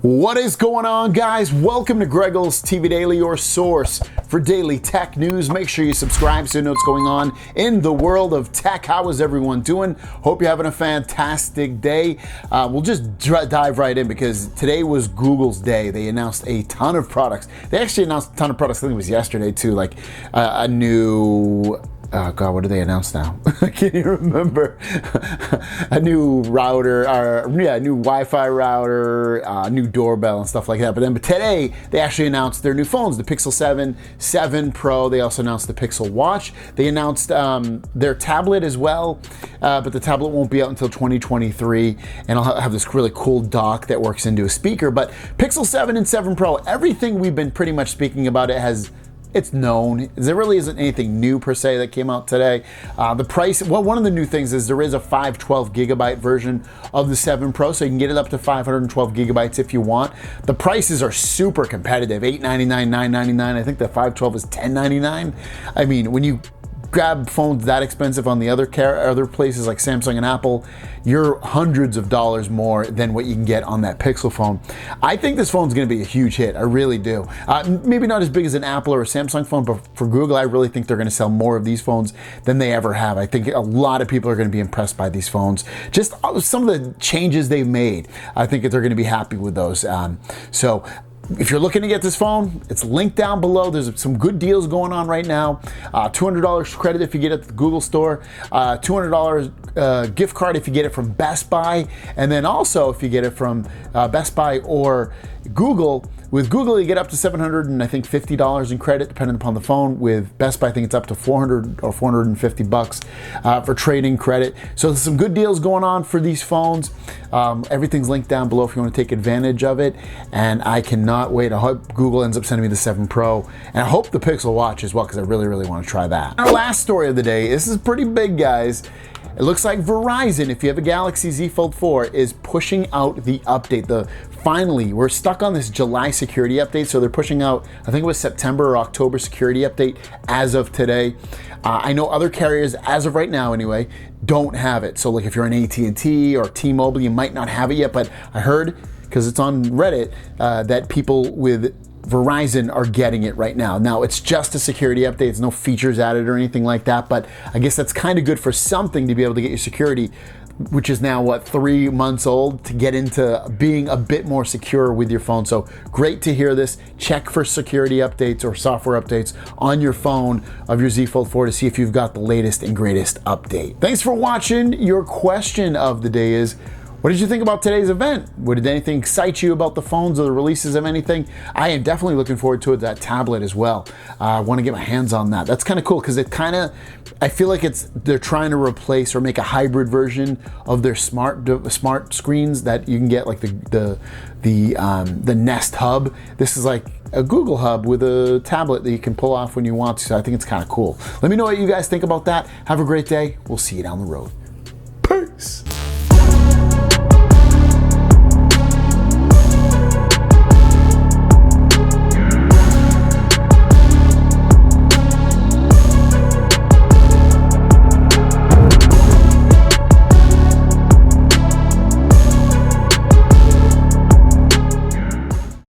What is going on, guys? Welcome to Greggles TV Daily, your source for daily tech news. Make sure you subscribe so you know what's going on in the world of tech. How is everyone doing? Hope you're having a fantastic day. We'll just dive right in because today was Google's day. They announced a ton of products. They actually announced a ton of products. I think it was yesterday too, like a new... Oh God, what did they announce now? I can't even remember. A new router, a new Wi-Fi router, new doorbell and stuff like that. But today, they actually announced their new phones, the Pixel 7, 7 Pro. They also announced the Pixel Watch. They announced their tablet as well, but the tablet won't be out until 2023. And I'll have this really cool dock that works into a speaker. But Pixel 7 and 7 Pro, everything we've been pretty much speaking about, it's known. There really isn't anything new per se that came out today. The price, well, one of the new things is there is a 512 gigabyte version of the 7 Pro, so you can get it up to 512 gigabytes if you want. The prices are super competitive, $899, $999. I think the 512 is $1099. I mean, when you grab phones that expensive on the other places like Samsung and Apple, you're hundreds of dollars more than what you can get on that Pixel phone. I think this phone's gonna be a huge hit, I really do. Maybe not as big as an Apple or a Samsung phone, but for Google, I really think they're gonna sell more of these phones than they ever have. I think a lot of people are gonna be impressed by these phones. Just some of the changes they've made, I think that they're gonna be happy with those. So if you're looking to get this phone, it's linked down below. There's some good deals going on right now. $200 credit if you get it at the Google store. $200 gift card if you get it from Best Buy. And then also if you get it from Best Buy or Google. With Google, you get up to $750 in credit, depending upon the phone. With Best Buy, I think it's up to $400 or $450 for trading credit. So there's some good deals going on for these phones. Everything's linked down below if you want to take advantage of it. And I cannot wait. I hope Google ends up sending me the 7 Pro. And I hope the Pixel Watch as well, because I really, really want to try that. Our last story of the day, this is pretty big, guys. It looks like Verizon, if you have a Galaxy Z Fold 4, is pushing out the update. Finally, we're stuck on this July security update, so they're pushing out, I think it was September or October security update as of today. I know other carriers, as of right now anyway, don't have it. So like if you're an AT&T or T-Mobile, you might not have it yet, but I heard, because it's on Reddit, that people with Verizon are getting it right now. Now, it's just a security update. It's no features added or anything like that, but I guess that's kind of good for something to be able to get your security, which is now, what, 3 months old, to get into being a bit more secure with your phone. So great to hear this. Check for security updates or software updates on your phone of your Z Fold 4 to see if you've got the latest and greatest update. Thanks for watching. Your question of the day is, what did you think about today's event? Did anything excite you about the phones or the releases of anything? I am definitely looking forward to that tablet as well. I want to get my hands on that. That's kind of cool because I feel like they're trying to replace or make a hybrid version of their smart screens that you can get, like the Nest Hub. This is like a Google Hub with a tablet that you can pull off when you want to. So I think it's kind of cool. Let me know what you guys think about that. Have a great day. We'll see you down the road.